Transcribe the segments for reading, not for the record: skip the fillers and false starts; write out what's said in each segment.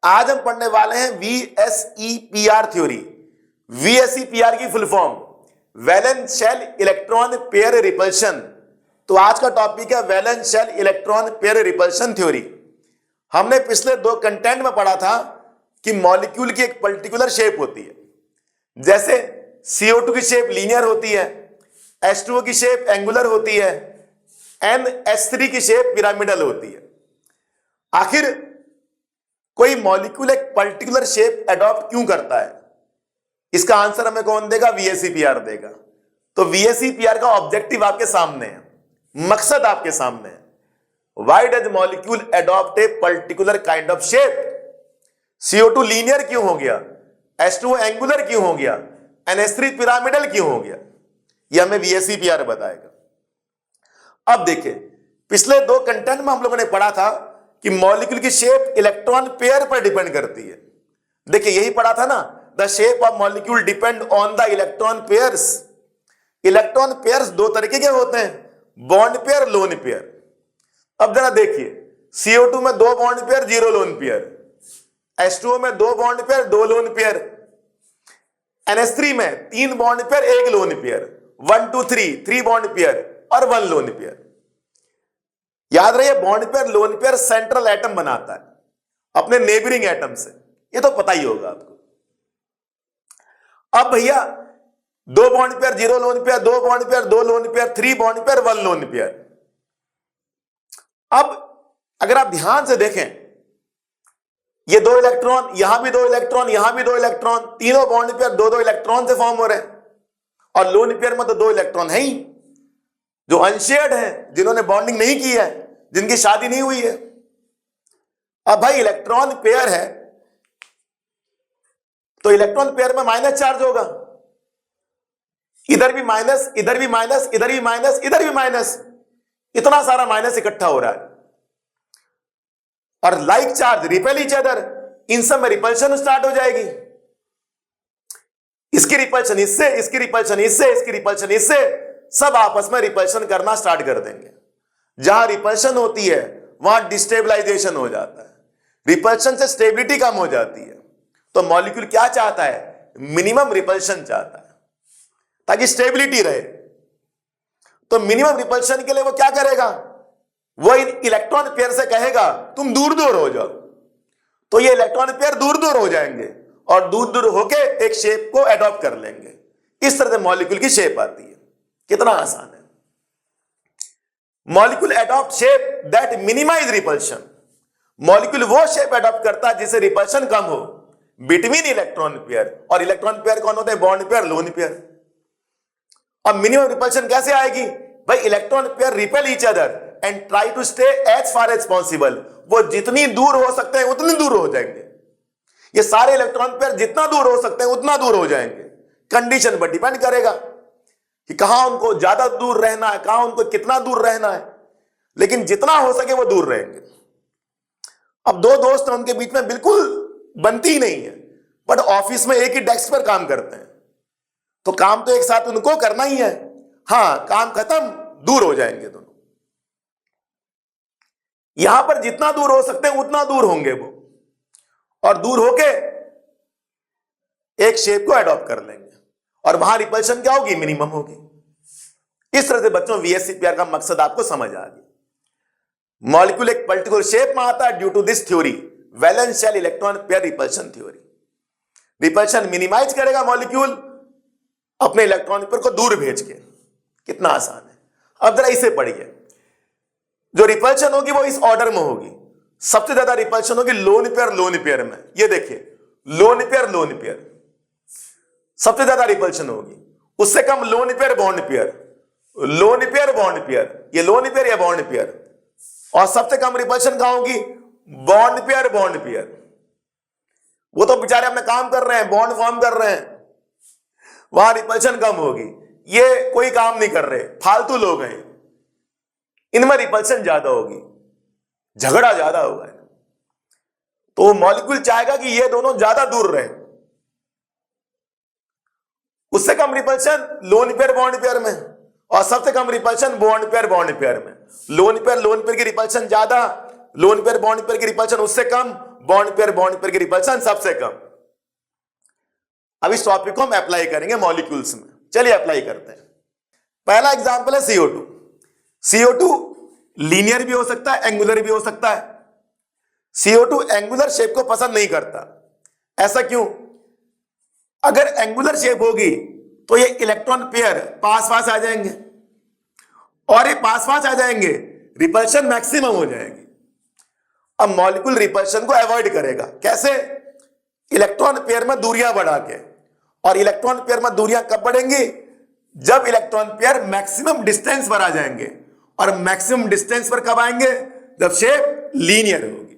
आज हम पढ़ने वाले हैं VSEPR थ्योरी। VSEPR की full form valence shell electron pair repulsion. तो आज का टॉपिक है valence shell electron pair repulsion theory. हमने पिछले दो कंटेंट में पढ़ा था कि मॉलिक्यूल की एक पर्टिकुलर शेप होती है, जैसे CO2 की शेप लीनियर होती है, H2O की शेप एंगुलर होती है, NH3 की शेप पिरामिडल होती है। आखिर कोई मॉलिक्यूल एक पर्टिकुलर शेप अडॉप्ट क्यों करता है, इसका आंसर हमें कौन देगा? VSEPR देगा। तो VSEPR का ऑब्जेक्टिव आपके सामने है, मकसद आपके सामने है। Why does molecule adopt a particular kind of shape? CO2 linear क्यों हो गया, H2O एंगुलर क्यों हो गया, NH3 पिरामिडल क्यों हो गया, यह हमें VSEPR बताएगा। अब देखिए, पिछले दो कंटेंट में हम लोगों ने पढ़ा था कि मॉलिक्यूल की शेप इलेक्ट्रॉन पेयर पर डिपेंड करती है। देखिए यही पढ़ा था ना, the shape of molecule depend on the electron pairs. Electron pairs दो तरीके के होते हैं, बॉन्ड पेयर, लोन पेयर। अब जरा देखिए, CO2 में दो bond pair, zero lone pair, H2O में दो बॉन्ड पेयर, दो लोन पेयर, NH3 में तीन बॉन्ड पेयर, एक लोन पेयर, 1 2 3 3 बॉन्ड पेयर और 1 लोन पेयर। याद रहे, bond pair lone pair central atom बनाता है अपने नेबरिंग एटम से, ये तो पता ही होगा आपको। अब भैया दो bond pair, zero lone pair, दो बॉन्ड पेयर, दो lone pair, 3 bond pair, 1 loan pair. अब अगर आप ध्यान से देखें, ये दो इलेक्ट्रॉन, यहां भी दो इलेक्ट्रॉन, यहां भी दो इलेक्ट्रॉन, तीनों बॉन्ड पेयर दो दो इलेक्ट्रॉन से फॉर्म हो रहे हैं। और लोन पेयर में तो दो इलेक्ट्रॉन है ही जो अनशेयर्ड है, जिन्होंने बॉन्डिंग नहीं की है, जिनकी शादी नहीं हुई है। अब भाई इलेक्ट्रॉन पेयर है तो इलेक्ट्रॉन पेयर में माइनस चार्ज होगा, इधर भी माइनस, इधर भी माइनस, इधर भी माइनस, इधर भी माइनस, इतना सारा माइनस इकट्ठा हो रहा है। और like charge repel each other, इन सब में रिपल्शन स्टार्ट हो जाएगी। इसकी रिपल्शन इससे, इसकी रिपल्शन इससे, इसकी रिपल्शन इससे, सब आपस में रिपल्शन करना स्टार्ट कर देंगे। जहां रिपल्शन होती है वहां डिस्टेबलाइजेशन हो जाता है, रिपल्शन से स्टेबिलिटी कम हो जाती है। तो मॉलिक्यूल क्या चाहता है? मिनिमम रिपल्शन चाहता है ताकि स्टेबिलिटी रहे। तो मिनिमम रिपल्शन के लिए वो क्या करेगा? वो इलेक्ट्रॉन पेयर से कहेगा तुम दूर दूर हो जाओ। तो ये इलेक्ट्रॉन पेयर दूर दूर हो जाएंगे और दूर दूर होके एक शेप को एडॉप्ट कर लेंगे। इस तरह से मॉलिक्यूल की शेप आती है। कितना आसान है। Molecule adopt shape that minimize repulsion. Molecule वो शेप एडॉप्ट करता है जिससे रिपल्शन कम हो बिटवीन इलेक्ट्रॉन पेयर। और इलेक्ट्रॉन पेयर कौन होते हैं? Bond pair, lone pair. अब मिनिमम रिपल्शन कैसे आएगी? भाई electron pair repel each other and try to stay as far as possible. वो जितनी दूर हो सकते हैं उतनी दूर हो जाएंगे। ये सारे इलेक्ट्रॉन पेयर जितना दूर हो सकते हैं उतना दूर हो जाएंगे। कंडीशन पर डिपेंड करेगा कि कहां उनको ज्यादा दूर रहना है, कहां उनको कितना दूर रहना है, लेकिन जितना हो सके वो दूर रहेंगे। अब दो दोस्त हैं, उनके बीच में बिल्कुल बनती ही नहीं है, बट ऑफिस में एक ही डेस्क पर काम करते हैं, तो काम तो एक साथ उनको करना ही है। हाँ, काम खत्म, दूर हो जाएंगे दोनों। यहां पर जितना दूर हो सकते हैं उतना दूर होंगे वो, और दूर होके एक शेप को एडॉप्ट कर लेंगे और वहां रिपल्शन क्या होगी? मिनिमम होगी। इस तरह से बच्चों VSEPR का मकसद आपको समझ आ गया। मॉलिक्यूल एक पर्टिकुलर शेप में आता है due to this theory, valence shell electron pair repulsion theory. Repulsion minimize करेगा मॉलिक्यूल अपने इलेक्ट्रॉन पेयर को दूर भेज के। कितना आसान है। अब जरा इसे पढ़िए। जो रिपल्शन होगी वो इस ऑर्डर में होगी। सबसे ज्यादा रिपल्शन होगी लोन पेयर, लोन पेयर में। ये देखिए, लोन पेयर, लोन पेयर सबसे ज्यादा रिपल्शन होगी। उससे कम lone pair, bond pair, lone pair, bond pair, ये लोन पेयर या बॉन्ड पेयर। और सबसे कम रिपल्शन कहां होगी? Bond pair, bond pair. वो तो बेचारे अपना काम कर रहे हैं, बॉन्ड फॉर्म कर रहे हैं, वहां रिपल्शन कम होगी। ये कोई काम नहीं कर रहे, फालतू लोग हैं, इनमें रिपल्शन ज्यादा होगी, झगड़ा ज्यादा होगा। तो मॉलिक्यूल चाहेगा कि ये दोनों ज्यादा दूर रहे। उससे कम repulsion lone pair, bond pair में, और सबसे कम repulsion bond pair, bond pair में। लोन पेयर की रिपल्शन ज्यादा, लोन पेयर, बॉन्ड पेयर की रिपल्शन उससे कम, बॉन्ड पेयर की रिपल्शन सबसे कम। अब इस टॉपिक को हम अप्लाई करेंगे मॉलिक्यूल्स में। चलिए अप्लाई करते हैं। पहला एग्जांपल है CO2। CO2 लीनियर भी हो सकता है, एंगुलर भी हो सकता है। CO2 एंगुलर शेप को पसंद नहीं करता। ऐसा क्यों? अगर एंगुलर शेप होगी तो ये इलेक्ट्रॉन पेयर पास पास आ जाएंगे, और ये पास पास आ जाएंगे, रिपल्शन मैक्सिमम हो जाएगी। अब मॉलिक्यूल रिपल्शन को अवॉइड करेगा। कैसे? इलेक्ट्रॉन पेयर में दूरियां बढ़ा के। और इलेक्ट्रॉन पेयर में दूरियां कब बढ़ेंगी? जब इलेक्ट्रॉन पेयर मैक्सिमम डिस्टेंस पर आ जाएंगे। और मैक्सिमम डिस्टेंस पर कब आएंगे? जब शेप लीनियर होगी।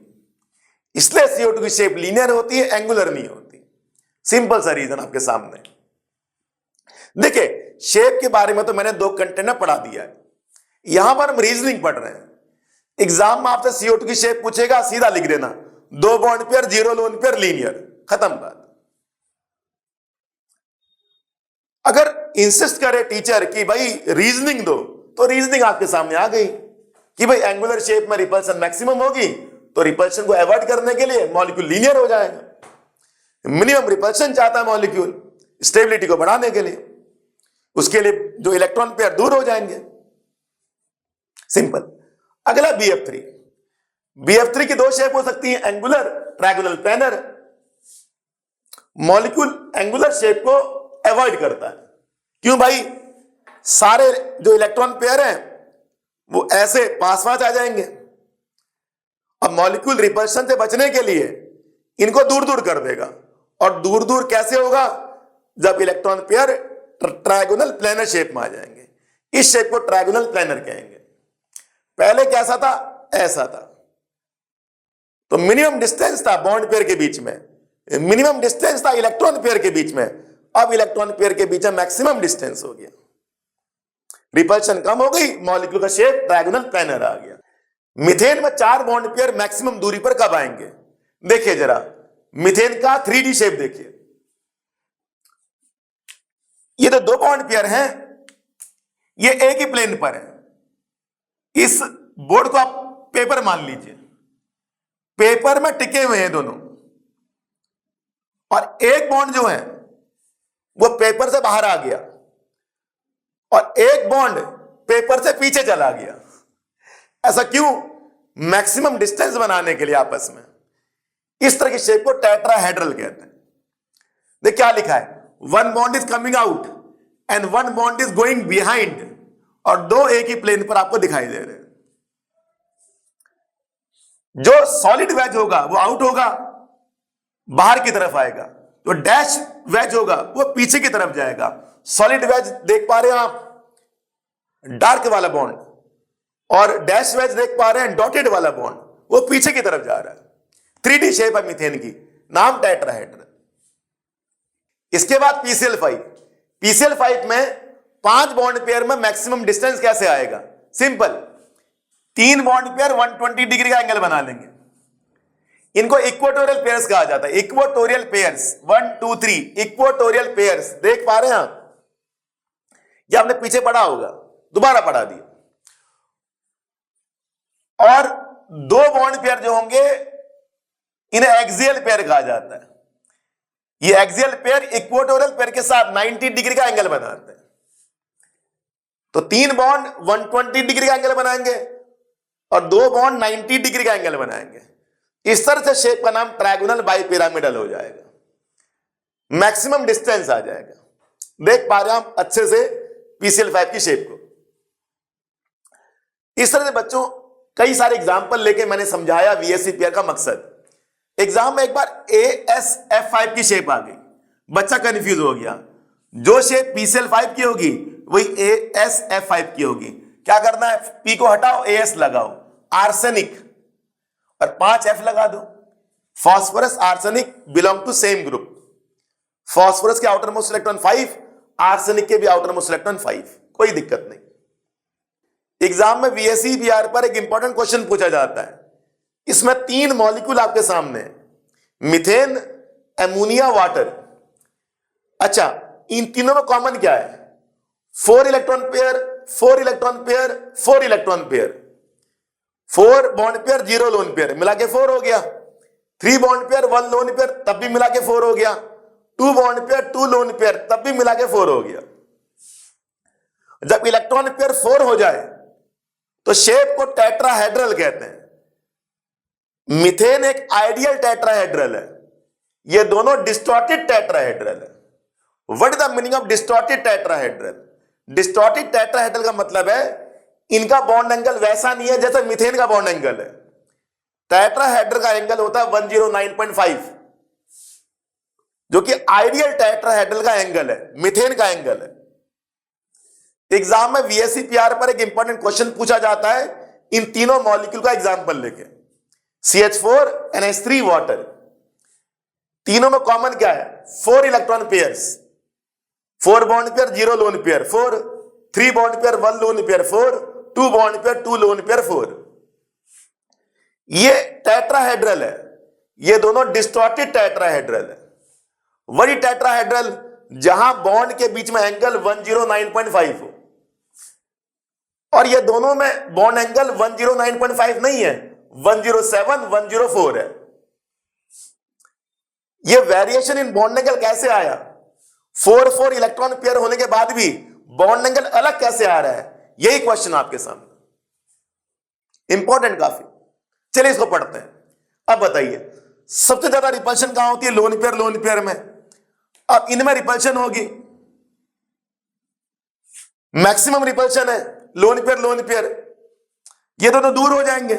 इसलिए CO2 की शेप लीनियर होती है, एंगुलर नहीं होती। सिंपल सा रीजन आपके सामने। देखिए, शेप के बारे में तो मैंने 2 कंटेंट में पढ़ा दिया है। यहां पर हम रीजनिंग पढ़ रहे हैं। एग्जाम में आपसे CO2 की शेप पूछेगा, सीधा लिख देना 2 bond pair, 0 lone pair, linear, खत्म बात। अगर इंसिस्ट करे टीचर कि भाई रीजनिंग दो, तो रीजनिंग आपके सामने आ गई कि भाई एंगुलर शेप में रिपल्शन मैक्सिमम होगी, तो रिपल्शन को अवॉइड करने के लिए मॉलिक्यूल लीनियर हो जाएगा। मिनिमम रिपल्शन चाहता है मॉलिक्यूल स्टेबिलिटी को बढ़ाने के लिए, उसके लिए जो इलेक्ट्रॉन पेयर दूर हो जाएंगे। सिंपल। अगला BF3। BF3 की 2 शेप हो सकती है, angular, triangular, planar. Molecule angular shape को अवॉइड करता है। क्यों भाई? सारे जो इलेक्ट्रॉन पेयर हैं वो ऐसे पास पास आ जाएंगे। अब मॉलिक्यूल रिपल्शन से बचने के लिए इनको दूर दूर कर देगा। और दूर दूर कैसे होगा? जब electron pair triangular planar shape में आ जाएंगे। इस शेप को ट्रायंगुलर प्लेनर कहेंगे। पहले कैसा था? ऐसा था। तो मिनिमम डिस्टेंस था बॉन्ड पेयर के बीच में, मिनिमम डिस्टेंस था इलेक्ट्रॉन पेयर के बीच में। अब इलेक्ट्रॉन पेयर के बीच में मैक्सिमम डिस्टेंस हो गया, रिपल्शन कम हो गई, मॉलिक्यूल का शेप ट्रायंगुलर प्लेनर आ गया। मीथेन में 4 बॉन्ड पेयर मैक्सिमम दूरी पर कब आएंगे? देखिए जरा, मीथेन का 3D शेप देखिए। ये तो 2 बॉन्ड पेयर हैं, ये एक ही प्लेन पर है। इस बोर्ड को आप पेपर मान लीजिए, पेपर में टिके हुए हैं दोनों, और एक बॉन्ड जो है वो पेपर से बाहर आ गया, और एक बॉन्ड पेपर से पीछे चला गया। ऐसा क्यों? मैक्सिमम डिस्टेंस बनाने के लिए आपस में। इस तरह की शेप को टेट्राहेड्रल कहते हैं। देख क्या लिखा है, 1 bond is coming out and 1 bond is going behind, और 2 एक ही प्लेन पर आपको दिखाई दे रहे हैं। जो सॉलिड वेज होगा वो आउट होगा, बाहर की तरफ आएगा। जो डैश वेज होगा वो पीछे की तरफ जाएगा। सॉलिड वेज देख पा रहे हैं आप, डार्क वाला बॉन्ड, और डैश वेज देख पा रहे हैं डॉटेड वाला बॉन्ड, वो पीछे की तरफ जा रहा है। 3D शेप है मीथेन की, नाम टेट्राहेड्रल। इसके बाद PCl5। PCl5 में 5 बॉन्ड पेयर में मैक्सिमम डिस्टेंस कैसे आएगा? सिंपल, 3 बॉन्ड पेयर 120 डिग्री का एंगल बना लेंगे। इनको इक्वेटोरियल पेयर्स कहा जाता है। इक्वेटोरियल पेयर्स 1 2 3 इक्वेटोरियल पेयर्स देख पा रहे हैं आप? ये आपने पीछे पढ़ा होगा, दोबारा पढ़ा दिया। और 2 बॉन्ड पेयर जो होंगे इन्हें एक्सियल पेयर कहा जाता है। ये एक्सियल पेयर इक्वेटोरियल पेयर के साथ 90 डिग्री का एंगल बनाते हैं। तो 3 बॉन्ड 120 डिग्री का एंगल बनाएंगे और 2 बॉन्ड 90 डिग्री का एंगल बनाएंगे। इस तरह से शेप का नाम ट्रायंगुलर बाइपिरामिडल हो जाएगा, मैक्सिमम डिस्टेंस आ जाएगा। देख पा रहे हैं आप अच्छे से PCl5 की शेप को। इस तरह से बच्चों कई सारे एग्जाम्पल लेके मैंने समझाया VSE पेयर का मकसद। एग्जाम में एक बार ASF5 की शेप आ गई, बच्चा कंफ्यूज हो गया। जो शेप PCl5 की होगी वही ASF5 की होगी। क्या करना है, P को हटाओ, AS लगाओ, आर्सेनिक, और 5 F लगा दो। Phosphorus arsenic belong to same group. Phosphorus के आउटर मोस्ट इलेक्ट्रॉन 5, आर्सेनिक के भी आउटर मोस्ट इलेक्ट्रॉन 5, कोई दिक्कत नहीं। एग्जाम में VSE PR पर एक इंपॉर्टेंट क्वेश्चन पूछा जाता है। इसमें 3 मॉलिक्यूल आपके सामने, मीथेन, एमोनिया, वाटर। अच्छा, इन तीनों में कॉमन क्या है? 4 electron pair, 4 electron pair, 4 electron pair, 4 bond pair, 0 lone pair, मिला के 4 हो गया। 3 बॉन्ड पेयर 1 लोन पेयर तब भी मिला के 4 हो गया, 2 बॉन्ड पेयर 2 लोन पेयर तब भी मिला के 4 हो गया। जब इलेक्ट्रॉन पेयर 4 हो जाए तो शेप को टेट्राहेड्रल कहते हैं। मीथेन एक आइडियल टेट्राहेड्रल है, ये दोनों डिस्टॉर्टेड टेट्राहेड्रल है। What is the meaning of distorted tetrahedral? Distorted tetrahedral का मतलब है इनका बॉन्ड एंगल वैसा नहीं है जैसा मीथेन का बॉन्ड एंगल है। टेट्राहेड्रल का एंगल होता है 109.5, जो कि आइडियल टेट्राहेड्रल का एंगल है, मीथेन का एंगल है। एग्जाम में VSEPR पर एक इंपॉर्टेंट क्वेश्चन पूछा जाता है इन तीनों मॉलिक्यूल का एग्जांपल लेके। CH4 NH3 वाटर, तीनों में कॉमन क्या है? 4 electron pairs, 4 bond pair 0 lone pair 4, 3 bond pair 1 lone pair 4, 2 bond pair 2 lone pair 4। ये टेट्राहेड्रल है, ये दोनों डिस्टॉर्टेड टेट्राहेड्रल है। वही टेट्राहेड्रल जहां बॉन्ड के बीच में एंगल 109.5 हो, और ये दोनों में बॉन्ड एंगल 109.5 नहीं है, 107 104 है। ये वेरिएशन इन बॉन्ड एंगल कैसे आया? 4 इलेक्ट्रॉन पेयर होने के बाद भी बॉन्ड एंगल अलग कैसे आ रहा है? यही क्वेश्चन आपके सामने, इंपॉर्टेंट काफी। चलिए इसको पढ़ते हैं। अब बताइए सबसे ज्यादा रिपल्शन कहां होती है? लोन पेयर में। अब इनमें रिपल्शन होगी, मैक्सिमम रिपल्शन है लोन पेयर। ये दोनों दूर हो जाएंगे,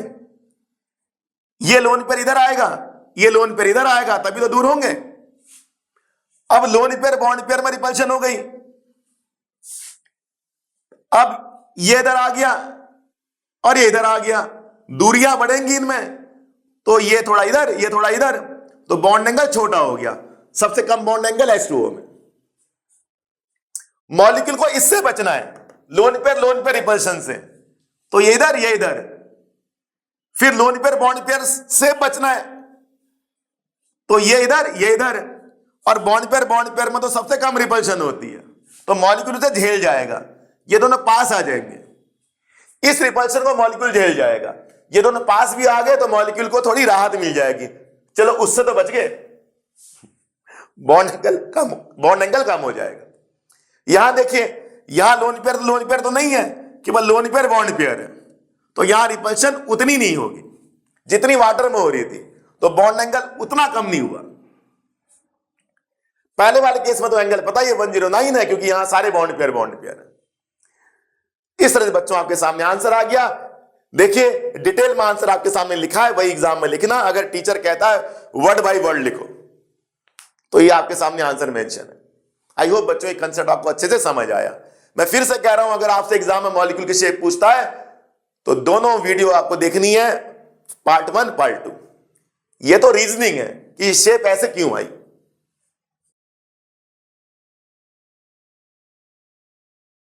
ये लोन पेयर इधर आएगा, ये लोन पेयर इधर आएगा, तभी तो दूर होंगे। अब लोन पेयर बॉन्ड पेयर में रिपल्शन हो गई, अब ये इधर आ गया और ये इधर आ गया, दूरियां बढ़ेंगी इनमें, तो ये थोड़ा इधर, ये थोड़ा इधर, तो बॉन्ड एंगल छोटा हो गया। सबसे कम बॉन्ड एंगल H2O में। मॉलिक्यूल को इससे बचना है, लोन पेयर रिपल्शन से, तो ये इधर ये इधर। फिर लोन पेयर बॉन्ड पेयर से बचना है, तो ये इधर, और बॉन्ड पेयर में तो सबसे कम रिपल्शन होती है, तो मॉलिक्यूल उसे झेल जाएगा। ये दोनों पास आ जाएंगे, इस रिपल्शन को मॉलिक्यूल झेल जाएगा। ये दोनों पास भी आ गए तो मॉलिक्यूल को थोड़ी राहत मिल जाएगी, चलो उससे तो बच गए, बॉन्ड एंगल कम हो जाएगा। यहां देखिए, यहां लोन पेयर तो नहीं है, केवल लोन पेयर बॉन्ड पेयर है, तो यहां रिपल्शन उतनी नहीं होगी जितनी वाटर में हो रही थी, तो बॉन्ड एंगल उतना कम नहीं हुआ। पहले वाले केस में तो एंगल पता ही 109 है, क्योंकि यहां सारे बॉन्ड पेयर है। इस तरह से बच्चों आपके सामने आंसर आ गया। देखिए डिटेल में आंसर आपके सामने लिखा है, वही एग्जाम में लिखना। अगर टीचर कहता है वर्ड बाय वर्ड लिखो, तो ये आपके सामने आंसर मेंशन है। आई होप बच्चों ये कंसेप्ट आपको अच्छे से समझ आया। मैं फिर से कह रहा हूं, अगर आपसे एग्जाम में मॉलिक्यूल की शेप पूछता है तो दोनों वीडियो आपको देखनी है, पार्ट 1 पार्ट 2। ये तो रीजनिंग है कि शेप ऐसे क्यों आई।